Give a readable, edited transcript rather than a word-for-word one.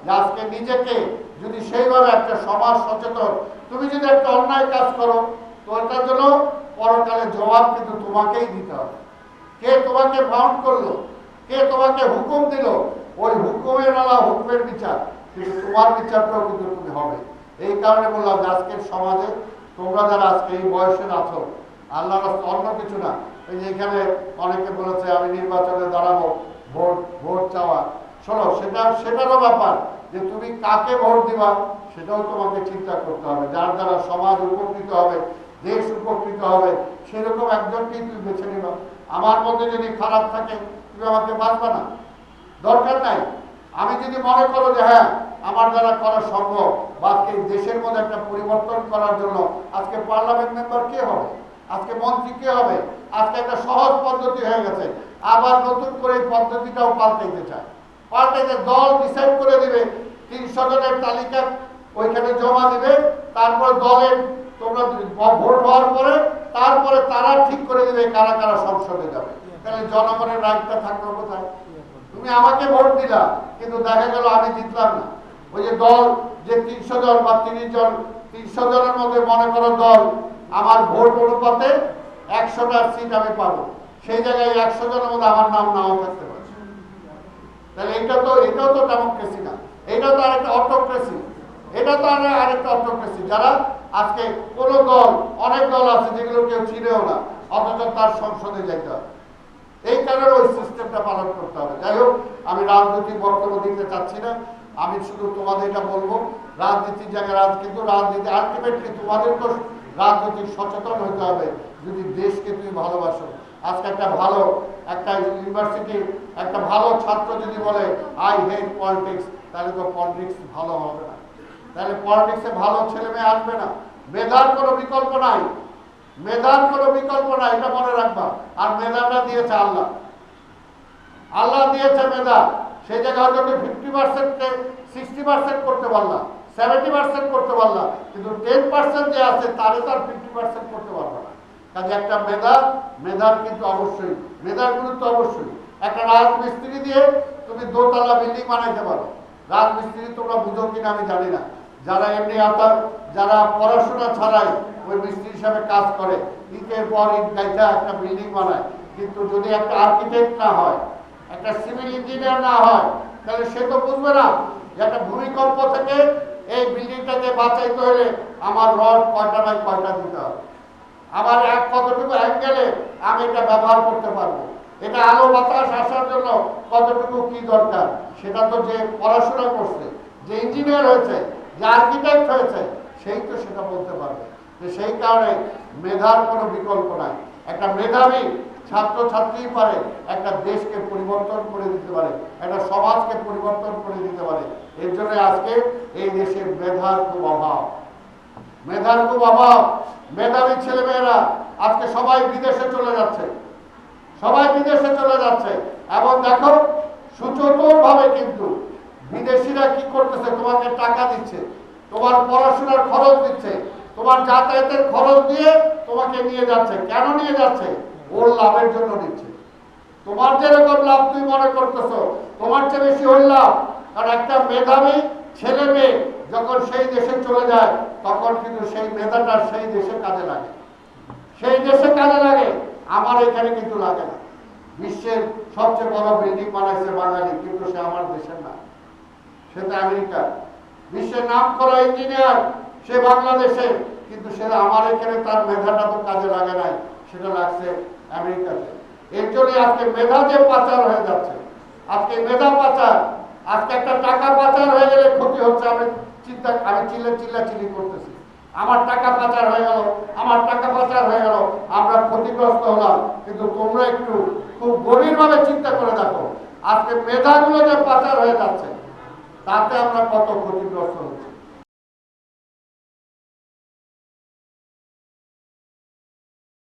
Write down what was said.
যে আজকে নিজেকে যদি সেইভাবে একটা সমাজ সচেতন, তুমি যদি একটা অন্যায় কাজ করো তো এটার জন্য পরকালে জবাব কিন্তু তোমাকেই দিতে হবে। কে তোমাকে বাউন্ড করলো, কে তোমাকে হুকুম দিল, ওই হুকুমের বেলা হুকুমের বিচার, কিন্তু তোমার বিচারটাও কিন্তু তুমি হবে। এই কারণে বললাম যে আজকের সমাজে তোমরা যারা আজকে এই বয়সের আছো, আল্লাহ অন্য কিছু না, এই যে এখানে অনেকে বলেছে আমি নির্বাচনে দাঁড়াবো, ভোট চাওয়া, শোনো সেটারও ব্যাপার যে তুমি কাকে ভোট দিবা সেটাও তোমাকে চিন্তা করতে হবে। যার দ্বারা সমাজ উপকৃত হবে, দেশ উপকৃত হবে, সেরকম একজনকেই তুমি বেছে নিবা। আমার মধ্যে যদি খারাপ থাকে তুমি আমাকে বাঁচবা না, দরকার নাই। আমি যদি মনে করো যে হ্যাঁ আমার দ্বারা করা সম্ভব, বা আজকে দেশের মধ্যে একটা পরিবর্তন করার জন্য আজকে পার্লামেন্ট মেম্বার কে হবে, আজকে মন্ত্রী কে হবে, আজকে একটা সহজ পদ্ধতি হয়ে গেছে, আবার নতুন করে এই পদ্ধতিটাও পাল্টাইতে চায়। পাল্টাইতে দল ডিসাইড করে দিবে 300 জনের তালিকা ওইখানে জমা দিবে, তারপরে দলের তোমরা ভোট হওয়ার পরে তারপরে তারা ঠিক করে দিবে কারা কারা সংসদে যাবে। তাহলে জনগণের রাইটটা থাকলো কোথায়? তুমি আমাকে ভোট দিলা কিন্তু দেখা গেল আমি জিতলাম না। ওই যে দল যে 300 জন বা 30 জন, 300 জনের মধ্যে মনে করো দল আমার ভোট অনুপাতে 100টা সিট আমি পাবো, সেই জায়গায় 100 জনের মধ্যে আমার নাম নাও থাকতে পারে। তাহলে এটাও তো ডেমোক্রেসি না, এটা তো আরেকটা অটোক্রেসি। এটা তো আরেকটা অটোক্রেসি। যারা আজকে কোন দল, অনেক দল আছে যেগুলো কেউ চিনেও না, অথচ তার সংসদে যাইতে হবে। এই কারণে ওই সিস্টেমটা পালন করতে হবে। যাই হোক, আমি রাজনৈতিক বক্তব্য দিতে চাচ্ছি না, আমি শুধু তোমাদের এটা বলবো, রাজনীতির জায়গায় কিন্তু রাজনীতি আলটিমেটলি তোমাদের তো রাজনৈতিক সচেতন হতে হবে যদি দেশকে তুমি ভালোবাসো। আজকে একটা ইউনিভার্সিটি একটা ভালো ছাত্র যদি বলে আই হেট পলিটিক্স, তাহলে তো পলিটিক্স ভালো হবে না, তাহলে পলিটিক্সে ভালো ছেলে মেয়ে আসবে না। মেধার কোনো বিকল্প নাই, মেধার কোনো বিকল্প নাই, এটা মনে রাখবা। আর মেধাটা দিয়েছে আল্লাহ, আল্লাহ দিয়েছে মেধা। সেই জায়গায় যদি 50%কে 60% করতে পারলাম, 70% করতে পারলাম, কিন্তু 10% যে আছে তারে তো আর 50% করতে পারবো না। কাজে একটা মেধার কিন্তু অবশ্যই, মেধার গুরুত্ব অবশ্যই। একটা রাজমিস্ত্রি দিয়ে তুমি দোতলা বিল্ডিং বানাইতে পারো। রাজমিস্ত্রি তোমরা বুঝো কিনা আমি জানি না, যারা এমনি যারা পড়াশোনা ছাড়াই ওই মিস্ত্রি হিসাবে কাজ করে, ইটের পর ইট গাইতে একটা বিল্ডিং বানায়, কিন্তু যদি একটা আর্কিটেক্ট না হয়, একটা সিভিল ইঞ্জিনিয়ার না হয়, তাহলে সে তো বুঝবে না যে একটা ভূমিকম্প থেকে এই বিল্ডিংটাকে বাঁচাইতে হলে আমার রড কয়টা বাই কয়টা দিতে হবে, আমার কতটুকু অ্যাঙ্গেলে আমি এটা ব্যবহার করতে পারবো, এটা আলো বাতাস আসার জন্য কতটুকু কি দরকার, সেটা তো যে পড়াশোনা করছে, যে ইঞ্জিনিয়ার হয়েছে, যে আর্কিটেক্ট হয়েছে, সেই তো সেটা বলতে পারবে। সেই কারণে মেধার কোনো বিকল্প নাই। একটা মেধাবী ছাত্রছাত্রী পারে একটা দেশকে পরিবর্তন করে দিতে পারে, একটা সমাজকে পরিবর্তন করে দিতে পারে। এর জন্য আজকে এই দেশে মেধার খুব অভাব, মেধার খুব অভাব। মেধাবী ছেলেমেয়েরা আজকে সবাই বিদেশে চলে যাচ্ছে, সবাই বিদেশে চলে যাচ্ছে। এবং দেখো সুচতুরভাবে কিন্তু বিদেশিরা কি করতেছে, তোমাকে টাকা দিচ্ছে, তোমার পড়াশোনার খরচ দিচ্ছে, তোমার যাতায়াতের খরচ দিয়ে তোমাকে নিয়ে যাচ্ছে। কেন নিয়ে যাচ্ছে? ওর লাভের জন্য দিচ্ছে। তোমার যেরকম লাভ তুমি মনে করতেছো, তোমার চেয়ে বেশি ওর লাভ। কারণ একটা মেধাবী ছেলে মেয়ে যখন সেই দেশে চলে যায়, তখন কিন্তু সেই মেধাটা সেই দেশে কাজে লাগে, সেই দেশে কাজে লাগে। আমার এখানে কিন্তু লাগে না। বিশ্বের সবচেয়ে বড় বিল্ডিং বানাইছে বাঙালি, কিন্তু সে আমার দেশের না, সে তো আমেরিকা। বিশ্বের নাম করা ইঞ্জিনিয়ার সে বাংলাদেশের, কিন্তু সে আমার এখানে তার মেধাটা তো কাজে লাগে নাই, সেটা লাগছে আমেরিকাতে। এর জন্য আজকে মেধা যে পাচার হয়ে যাচ্ছে, আজকে মেধা পাচার, আজকে একটা টাকা পাচার হয়ে গেলে ক্ষতি হচ্ছে। আমি চিল্লাচিল্লি করতেছি, আমার টাকা পাচার হয়ে গেল, আমার টাকা পাচার হয়ে গেল, আমরা ক্ষতিগ্রস্ত হলাম। কিন্তু তোমরা একটু খুব গভীরভাবে চিন্তা করে দেখো, আজকে মেধাগুলো যে পাচার হয়ে যাচ্ছে, তাতে আমরা কত ক্ষতিগ্রস্ত হচ্ছি।